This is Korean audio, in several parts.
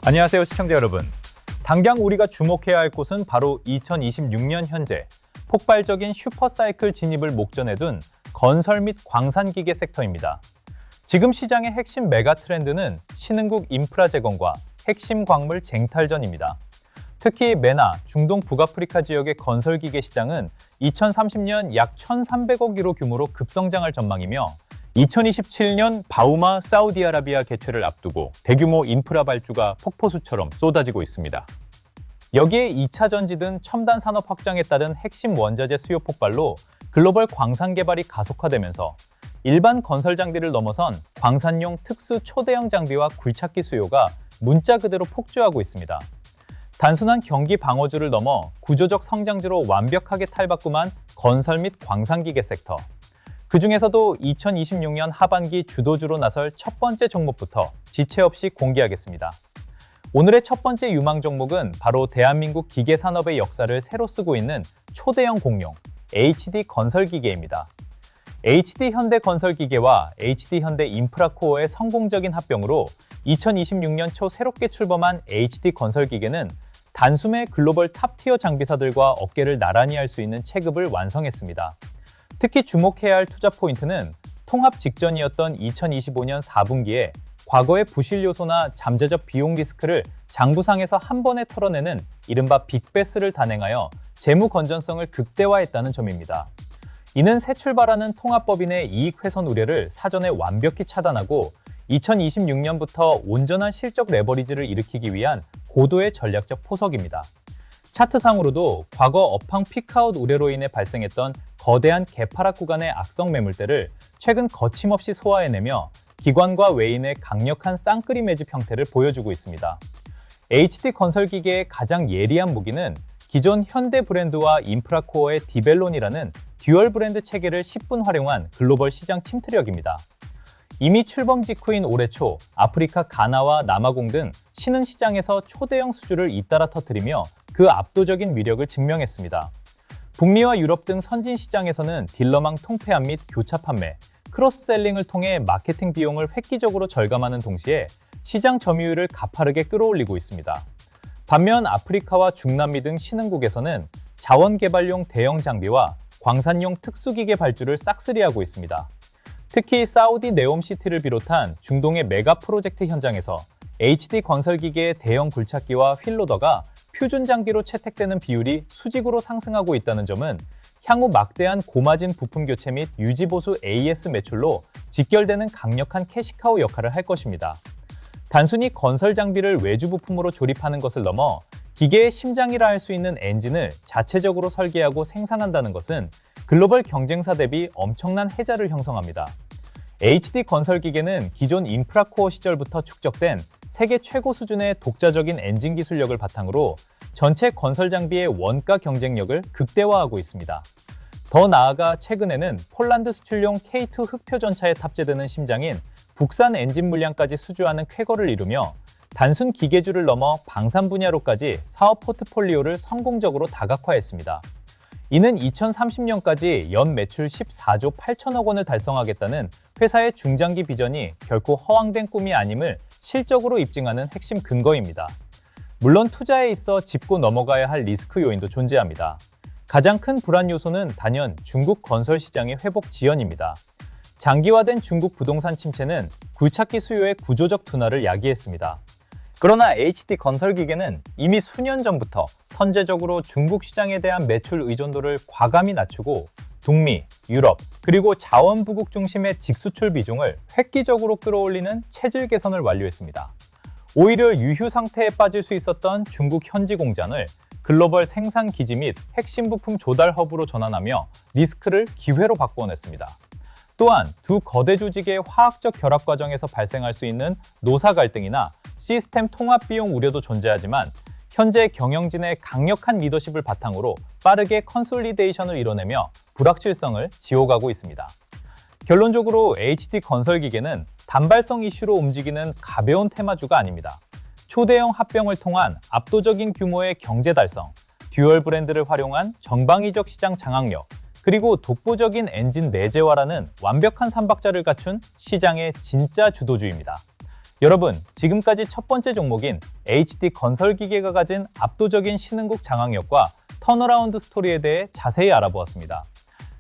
안녕하세요, 시청자 여러분. 당장 우리가 주목해야 할 곳은 바로 2026년 현재 폭발적인 슈퍼사이클 진입을 목전에 둔 건설 및 광산기계 섹터입니다. 지금 시장의 핵심 메가 트렌드는 신흥국 인프라 재건과 핵심 광물 쟁탈전입니다. 특히 메나, 중동 북아프리카 지역의 건설기계 시장은 2030년 약 1,300억 유로 규모로 급성장할 전망이며 2027년 바우마 사우디아라비아 개최를 앞두고 대규모 인프라 발주가 폭포수처럼 쏟아지고 있습니다. 여기에 2차 전지 등 첨단 산업 확장에 따른 핵심 원자재 수요 폭발로 글로벌 광산 개발이 가속화되면서 일반 건설 장비를 넘어선 광산용 특수 초대형 장비와 굴착기 수요가 문자 그대로 폭주하고 있습니다. 단순한 경기 방어주를 넘어 구조적 성장주로 완벽하게 탈바꿈한 건설 및 광산기계 섹터. 그 중에서도 2026년 하반기 주도주로 나설 첫 번째 종목부터 지체 없이 공개하겠습니다. 오늘의 첫 번째 유망 종목은 바로 대한민국 기계산업의 역사를 새로 쓰고 있는 초대형 공룡, HD 건설기계입니다. HD 현대건설기계와 HD 현대인프라코어의 성공적인 합병으로 2026년 초 새롭게 출범한 HD 건설기계는 단숨에 글로벌 탑티어 장비사들과 어깨를 나란히 할 수 있는 체급을 완성했습니다. 특히 주목해야 할 투자 포인트는 통합 직전이었던 2025년 4분기에 과거의 부실 요소나 잠재적 비용 리스크를 장부상에서 한 번에 털어내는 이른바 빅베스를 단행하여 재무 건전성을 극대화했다는 점입니다. 이는 새 출발하는 통합법인의 이익 훼손 우려를 사전에 완벽히 차단하고 2026년부터 온전한 실적 레버리지를 일으키기 위한 고도의 전략적 포석입니다. 차트상으로도 과거 업황 피크아웃 우려로 인해 발생했던 거대한 개파락 구간의 악성 매물대를 최근 거침없이 소화해내며 기관과 외인의 강력한 쌍끌이 매집 형태를 보여주고 있습니다. HD 건설기계의 가장 예리한 무기는 기존 현대 브랜드와 인프라코어의 디벨론이라는 듀얼 브랜드 체계를 10분 활용한 글로벌 시장 침투력입니다. 이미 출범 직후인 올해 초 아프리카 가나와 남아공 등 신흥 시장에서 초대형 수주를 잇따라 터뜨리며 그 압도적인 위력을 증명했습니다. 북미와 유럽 등 선진 시장에서는 딜러망 통폐합 및 교차 판매, 크로스셀링을 통해 마케팅 비용을 획기적으로 절감하는 동시에 시장 점유율을 가파르게 끌어올리고 있습니다. 반면 아프리카와 중남미 등 신흥국에서는 자원 개발용 대형 장비와 광산용 특수기계 발주를 싹쓸이하고 있습니다. 특히 사우디 네옴시티를 비롯한 중동의 메가 프로젝트 현장에서 HD 건설기계의 대형 굴착기와 휠로더가 표준 장비로 채택되는 비율이 수직으로 상승하고 있다는 점은 향후 막대한 고마진 부품 교체 및 유지보수 AS 매출로 직결되는 강력한 캐시카우 역할을 할 것입니다. 단순히 건설 장비를 외주 부품으로 조립하는 것을 넘어 기계의 심장이라 할 수 있는 엔진을 자체적으로 설계하고 생산한다는 것은 글로벌 경쟁사 대비 엄청난 혜자를 형성합니다. HD 건설기계는 기존 인프라코어 시절부터 축적된 세계 최고 수준의 독자적인 엔진 기술력을 바탕으로 전체 건설 장비의 원가 경쟁력을 극대화하고 있습니다. 더 나아가 최근에는 폴란드 수출용 K2 흑표 전차에 탑재되는 심장인 국산 엔진 물량까지 수주하는 쾌거를 이루며 단순 기계주를 넘어 방산 분야로까지 사업 포트폴리오를 성공적으로 다각화했습니다. 이는 2030년까지 연 매출 14조 8천억 원을 달성하겠다는 회사의 중장기 비전이 결코 허황된 꿈이 아님을 실적으로 입증하는 핵심 근거입니다. 물론 투자에 있어 짚고 넘어가야 할 리스크 요인도 존재합니다. 가장 큰 불안 요소는 단연 중국 건설 시장의 회복 지연입니다. 장기화된 중국 부동산 침체는 굴착기 수요의 구조적 둔화를 야기했습니다. 그러나 HD 건설기계는 이미 수년 전부터 선제적으로 중국 시장에 대한 매출 의존도를 과감히 낮추고 북미, 유럽, 그리고 자원부국 중심의 직수출 비중을 획기적으로 끌어올리는 체질 개선을 완료했습니다. 오히려 유휴 상태에 빠질 수 있었던 중국 현지 공장을 글로벌 생산 기지 및 핵심 부품 조달 허브로 전환하며 리스크를 기회로 바꿔냈습니다. 또한 두 거대 조직의 화학적 결합 과정에서 발생할 수 있는 노사 갈등이나 시스템 통합 비용 우려도 존재하지만 현재 경영진의 강력한 리더십을 바탕으로 빠르게 컨솔리데이션을 이뤄내며 불확실성을 지워가고 있습니다. 결론적으로 HD 건설기계는 단발성 이슈로 움직이는 가벼운 테마주가 아닙니다. 초대형 합병을 통한 압도적인 규모의 경제 달성, 듀얼 브랜드를 활용한 전방위적 시장 장악력, 그리고 독보적인 엔진 내재화라는 완벽한 삼박자를 갖춘 시장의 진짜 주도주입니다. 여러분, 지금까지 첫 번째 종목인 HD 건설기계가 가진 압도적인 신흥국 장악력과 턴어라운드 스토리에 대해 자세히 알아보았습니다.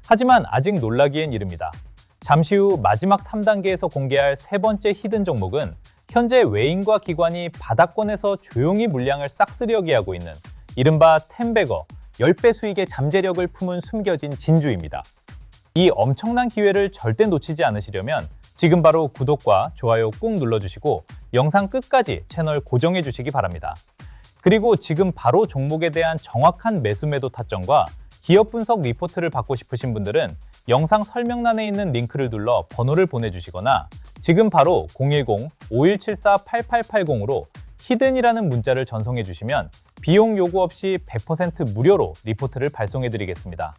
하지만 아직 놀라기엔 이릅니다. 잠시 후 마지막 3단계에서 공개할 세 번째 히든 종목은 현재 외인과 기관이 바닥권에서 조용히 물량을 싹쓸이하게 하고 있는 이른바 10배거, 10배 수익의 잠재력을 품은 숨겨진 진주입니다. 이 엄청난 기회를 절대 놓치지 않으시려면 지금 바로 구독과 좋아요 꾹 눌러주시고 영상 끝까지 채널 고정해 주시기 바랍니다. 그리고 지금 바로 종목에 대한 정확한 매수 매도 타점과 기업 분석 리포트를 받고 싶으신 분들은 영상 설명란에 있는 링크를 눌러 번호를 보내주시거나 지금 바로 010-5174-8880으로 히든이라는 문자를 전송해 주시면 비용 요구 없이 100% 무료로 리포트를 발송해 드리겠습니다.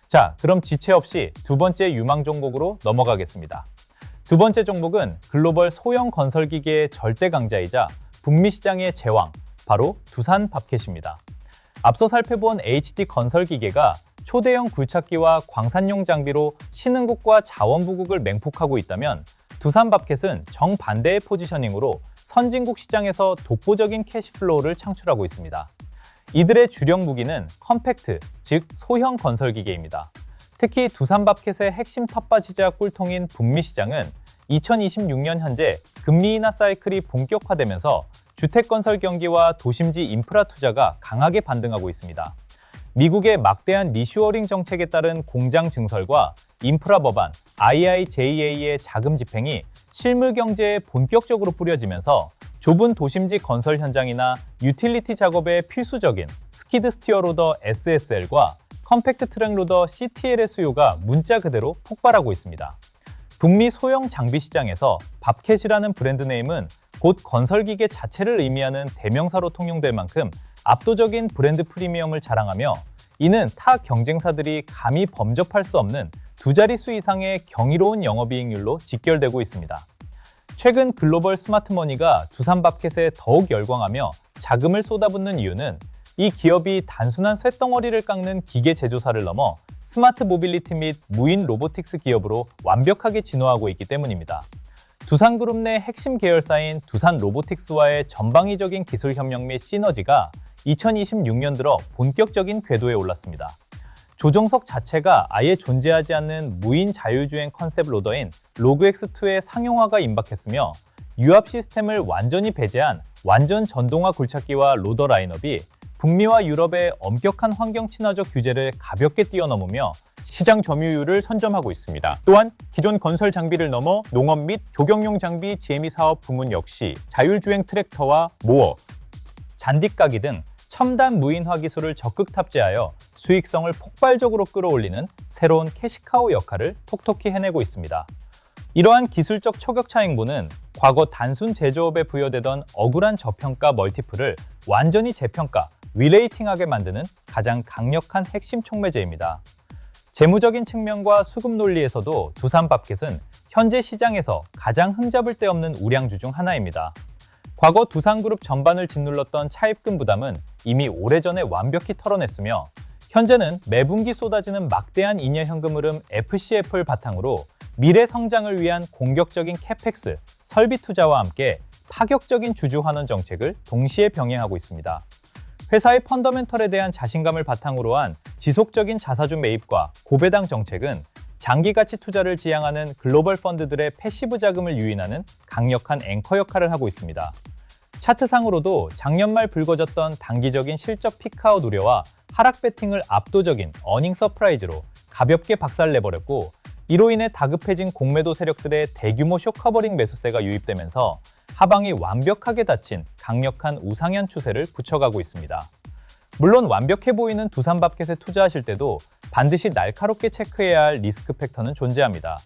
자, 그럼 지체 없이 두 번째 유망 종목으로 넘어가겠습니다. 두 번째 종목은 글로벌 소형 건설기계의 절대 강자이자 북미 시장의 제왕, 바로 두산밥켓입니다. 앞서 살펴본 HD 건설기계가 초대형 굴착기와 광산용 장비로 신흥국과 자원부국을 맹폭하고 있다면 두산밥켓은 정반대의 포지셔닝으로 선진국 시장에서 독보적인 캐시플로우를 창출하고 있습니다. 이들의 주력 무기는 컴팩트, 즉 소형 건설기계입니다. 특히 두산밥켓의 핵심 텃밭이자 꿀통인 북미 시장은 2026년 현재 금리 인하 사이클이 본격화되면서 주택건설 경기와 도심지 인프라 투자가 강하게 반등하고 있습니다. 미국의 막대한 리슈어링 정책에 따른 공장 증설과 인프라 법안 IIJA의 자금 집행이 실물 경제에 본격적으로 뿌려지면서 좁은 도심지 건설 현장이나 유틸리티 작업에 필수적인 스키드 스티어 로더 SSL과 컴팩트 트랙 로더 CTL의 수요가 문자 그대로 폭발하고 있습니다. 북미 소형 장비 시장에서 밥켓이라는 브랜드 네임은 곧 건설기계 자체를 의미하는 대명사로 통용될 만큼 압도적인 브랜드 프리미엄을 자랑하며 이는 타 경쟁사들이 감히 범접할 수 없는 두 자릿수 이상의 경이로운 영업이익률로 직결되고 있습니다. 최근 글로벌 스마트머니가 두산밥켓에 더욱 열광하며 자금을 쏟아붓는 이유는 이 기업이 단순한 쇳덩어리를 깎는 기계 제조사를 넘어 스마트 모빌리티 및 무인 로보틱스 기업으로 완벽하게 진화하고 있기 때문입니다. 두산그룹 내 핵심 계열사인 두산 로보틱스와의 전방위적인 기술 협력 및 시너지가 2026년 들어 본격적인 궤도에 올랐습니다. 조종석 자체가 아예 존재하지 않는 무인 자율주행 컨셉 로더인 로그X2의 상용화가 임박했으며 유압 시스템을 완전히 배제한 완전 전동화 굴착기와 로더 라인업이 북미와 유럽의 엄격한 환경 친화적 규제를 가볍게 뛰어넘으며 시장 점유율을 선점하고 있습니다. 또한 기존 건설 장비를 넘어 농업 및 조경용 장비 GME 사업 부문 역시 자율주행 트랙터와 모어, 잔디까기 등 첨단 무인화 기술을 적극 탑재하여 수익성을 폭발적으로 끌어올리는 새로운 캐시카우 역할을 톡톡히 해내고 있습니다. 이러한 기술적 초격차 행보는 과거 단순 제조업에 부여되던 억울한 저평가 멀티플을 완전히 재평가, 위레이팅하게 만드는 가장 강력한 핵심 촉매제입니다. 재무적인 측면과 수급 논리에서도 두산밥켓은 현재 시장에서 가장 흠잡을 데 없는 우량주 중 하나입니다. 과거 두산그룹 전반을 짓눌렀던 차입금 부담은 이미 오래전에 완벽히 털어냈으며 현재는 매분기 쏟아지는 막대한 잉여 현금 흐름 FCF를 바탕으로 미래 성장을 위한 공격적인 캐펙스, 설비 투자와 함께 파격적인 주주 환원 정책을 동시에 병행하고 있습니다. 회사의 펀더멘털에 대한 자신감을 바탕으로 한 지속적인 자사주 매입과 고배당 정책은 장기 가치 투자를 지향하는 글로벌 펀드들의 패시브 자금을 유인하는 강력한 앵커 역할을 하고 있습니다. 차트상으로도 작년 말 불거졌던 단기적인 실적 피크아웃 우려와 하락 배팅을 압도적인 어닝 서프라이즈로 가볍게 박살내버렸고 이로 인해 다급해진 공매도 세력들의 대규모 쇼커버링 매수세가 유입되면서 하방이 완벽하게 닫힌 강력한 우상향 추세를 붙여가고 있습니다. 물론 완벽해 보이는 두산밥켓에 투자하실 때도 반드시 날카롭게 체크해야 할 리스크 팩터는 존재합니다.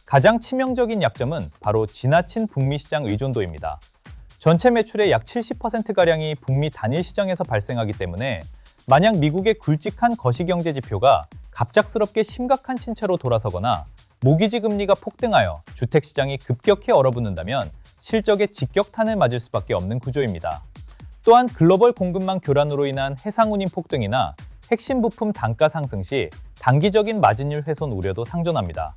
가장 치명적인 약점은 바로 지나친 북미 시장 의존도입니다. 전체 매출의 약 70%가량이 북미 단일 시장에서 발생하기 때문에 만약 미국의 굵직한 거시경제 지표가 갑작스럽게 심각한 침체로 돌아서거나 모기지 금리가 폭등하여 주택시장이 급격히 얼어붙는다면 실적에 직격탄을 맞을 수밖에 없는 구조입니다. 또한 글로벌 공급망 교란으로 인한 해상운임 폭등이나 핵심 부품 단가 상승 시 단기적인 마진율 훼손 우려도 상존합니다.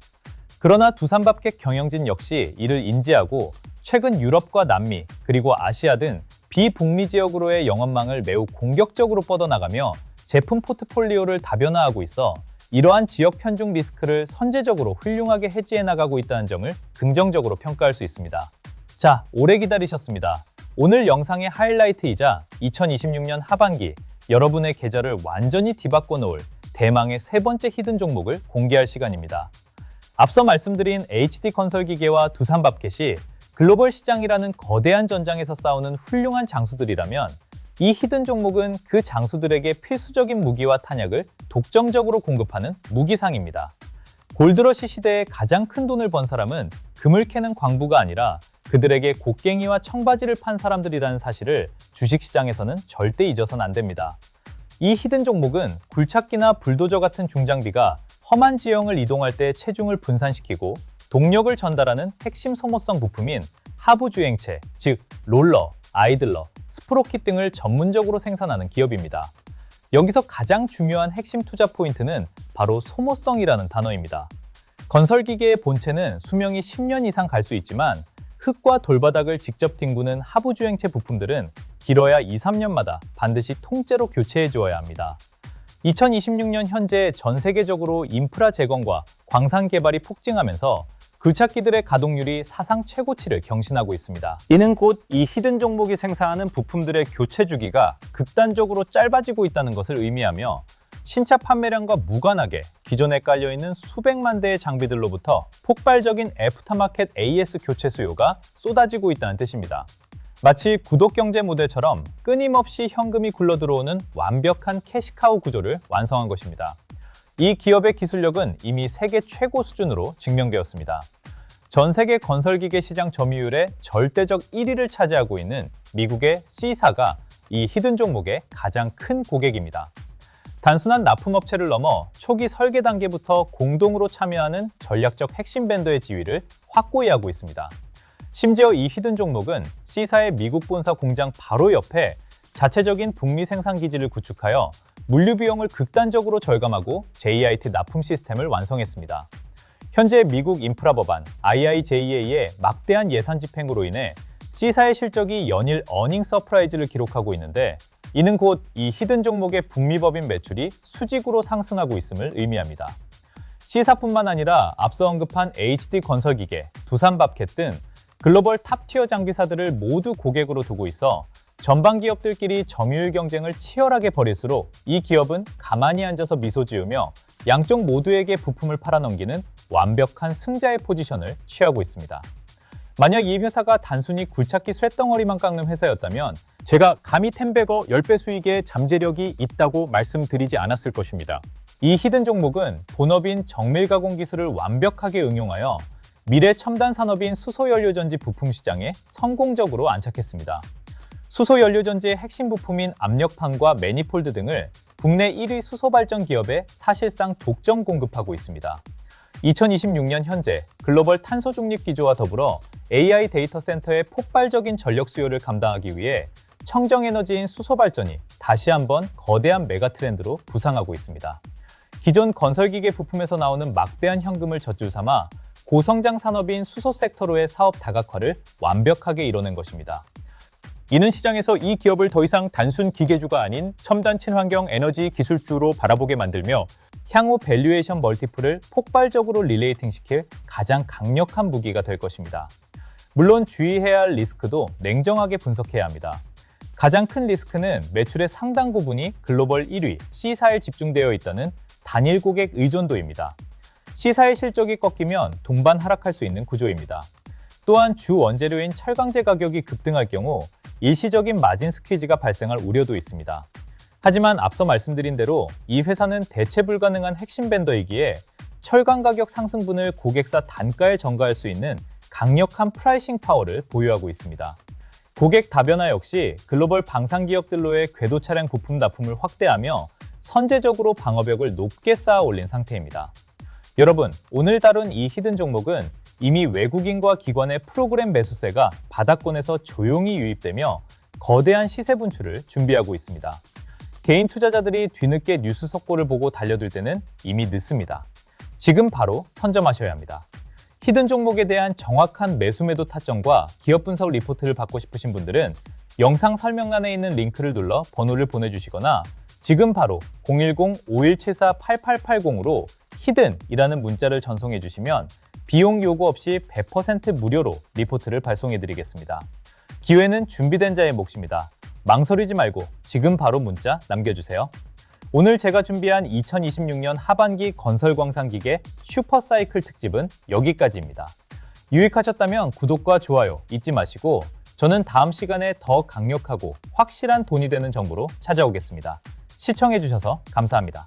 그러나 두산밥켓 경영진 역시 이를 인지하고 최근 유럽과 남미, 그리고 아시아 등 비북미 지역으로의 영업망을 매우 공격적으로 뻗어나가며 제품 포트폴리오를 다변화하고 있어 이러한 지역 편중 리스크를 선제적으로 훌륭하게 해지해 나가고 있다는 점을 긍정적으로 평가할 수 있습니다. 자, 오래 기다리셨습니다. 오늘 영상의 하이라이트이자 2026년 하반기 여러분의 계좌를 완전히 뒤바꿔 놓을 대망의 세 번째 히든 종목을 공개할 시간입니다. 앞서 말씀드린 HD건설기계와 두산밥켓이 글로벌 시장이라는 거대한 전장에서 싸우는 훌륭한 장수들이라면 이 히든 종목은 그 장수들에게 필수적인 무기와 탄약을 독점적으로 공급하는 무기상입니다. 골드러시 시대에 가장 큰 돈을 번 사람은 금을 캐는 광부가 아니라 그들에게 곡괭이와 청바지를 판 사람들이라는 사실을 주식시장에서는 절대 잊어서는 안 됩니다. 이 히든 종목은 굴착기나 불도저 같은 중장비가 험한 지형을 이동할 때 체중을 분산시키고 동력을 전달하는 핵심 소모성 부품인 하부 주행체, 즉 롤러, 아이들러, 스프로킷 등을 전문적으로 생산하는 기업입니다. 여기서 가장 중요한 핵심 투자 포인트는 바로 소모성이라는 단어입니다. 건설기계의 본체는 수명이 10년 이상 갈 수 있지만 흙과 돌바닥을 직접 뒹구는 하부 주행체 부품들은 길어야 2, 3년마다 반드시 통째로 교체해 주어야 합니다. 2026년 현재 전 세계적으로 인프라 재건과 광산 개발이 폭증하면서 굴착기들의 가동률이 사상 최고치를 경신하고 있습니다. 이는 곧 이 히든 종목이 생산하는 부품들의 교체 주기가 극단적으로 짧아지고 있다는 것을 의미하며 신차 판매량과 무관하게 기존에 깔려있는 수백만 대의 장비들로부터 폭발적인 애프터마켓 AS 교체 수요가 쏟아지고 있다는 뜻입니다. 마치 구독경제 모델처럼 끊임없이 현금이 굴러들어오는 완벽한 캐시카우 구조를 완성한 것입니다. 이 기업의 기술력은 이미 세계 최고 수준으로 증명되었습니다. 전 세계 건설기계 시장 점유율의 절대적 1위를 차지하고 있는 미국의 C사가 이 히든 종목의 가장 큰 고객입니다. 단순한 납품업체를 넘어 초기 설계 단계부터 공동으로 참여하는 전략적 핵심 벤더의 지위를 확고히 하고 있습니다. 심지어 이 히든 종목은 C사의 미국 본사 공장 바로 옆에 자체적인 북미 생산 기지를 구축하여 물류 비용을 극단적으로 절감하고 JIT 납품 시스템을 완성했습니다. 현재 미국 인프라 법안 IIJA의 막대한 예산 집행으로 인해 C사의 실적이 연일 어닝 서프라이즈를 기록하고 있는데 이는 곧 이 히든 종목의 북미 법인 매출이 수직으로 상승하고 있음을 의미합니다. C사뿐만 아니라 앞서 언급한 HD건설기계, 두산밥켓 등 글로벌 탑티어 장비사들을 모두 고객으로 두고 있어 전방 기업들끼리 점유율 경쟁을 치열하게 벌일수록 이 기업은 가만히 앉아서 미소 지으며 양쪽 모두에게 부품을 팔아넘기는 완벽한 승자의 포지션을 취하고 있습니다. 만약 이 회사가 단순히 굴착기 쇳덩어리만 깎는 회사였다면 제가 감히 텐베거 10배 수익의 잠재력이 있다고 말씀드리지 않았을 것입니다. 이 히든 종목은 본업인 정밀 가공 기술을 완벽하게 응용하여 미래 첨단 산업인 수소연료전지 부품 시장에 성공적으로 안착했습니다. 수소연료전지의 핵심 부품인 압력판과 매니폴드 등을 국내 1위 수소발전 기업에 사실상 독점 공급하고 있습니다. 2026년 현재 글로벌 탄소 중립 기조와 더불어 AI 데이터 센터의 폭발적인 전력 수요를 감당하기 위해 청정에너지인 수소발전이 다시 한번 거대한 메가 트렌드로 부상하고 있습니다. 기존 건설기계 부품에서 나오는 막대한 현금을 젖줄 삼아 고성장 산업인 수소 섹터로의 사업 다각화를 완벽하게 이뤄낸 것입니다. 이는 시장에서 이 기업을 더 이상 단순 기계주가 아닌 첨단 친환경 에너지 기술주로 바라보게 만들며 향후 밸류에이션 멀티플을 폭발적으로 릴레이팅시킬 가장 강력한 무기가 될 것입니다. 물론 주의해야 할 리스크도 냉정하게 분석해야 합니다. 가장 큰 리스크는 매출의 상당 부분이 글로벌 1위 C사에 집중되어 있다는 단일 고객 의존도입니다. C사의 실적이 꺾이면 동반 하락할 수 있는 구조입니다. 또한 주 원재료인 철강제 가격이 급등할 경우 일시적인 마진 스퀴즈가 발생할 우려도 있습니다. 하지만 앞서 말씀드린 대로 이 회사는 대체 불가능한 핵심 벤더이기에 철강 가격 상승분을 고객사 단가에 전가할 수 있는 강력한 프라이싱 파워를 보유하고 있습니다. 고객 다변화 역시 글로벌 방산 기업들로의 궤도 차량 부품 납품을 확대하며 선제적으로 방어벽을 높게 쌓아 올린 상태입니다. 여러분, 오늘 다룬 이 히든 종목은 이미 외국인과 기관의 프로그램 매수세가 바닥권에서 조용히 유입되며 거대한 시세 분출을 준비하고 있습니다. 개인 투자자들이 뒤늦게 뉴스 속보를 보고 달려들 때는 이미 늦습니다. 지금 바로 선점하셔야 합니다. 히든 종목에 대한 정확한 매수 매도 타점과 기업 분석 리포트를 받고 싶으신 분들은 영상 설명란에 있는 링크를 눌러 번호를 보내주시거나 지금 바로 010-5174-8880으로 히든이라는 문자를 전송해 주시면 비용 요구 없이 100% 무료로 리포트를 발송해 드리겠습니다. 기회는 준비된 자의 몫입니다. 망설이지 말고 지금 바로 문자 남겨주세요. 오늘 제가 준비한 2026년 하반기 건설광산기계 슈퍼사이클 특집은 여기까지입니다. 유익하셨다면 구독과 좋아요 잊지 마시고 저는 다음 시간에 더 강력하고 확실한 돈이 되는 정보로 찾아오겠습니다. 시청해주셔서 감사합니다.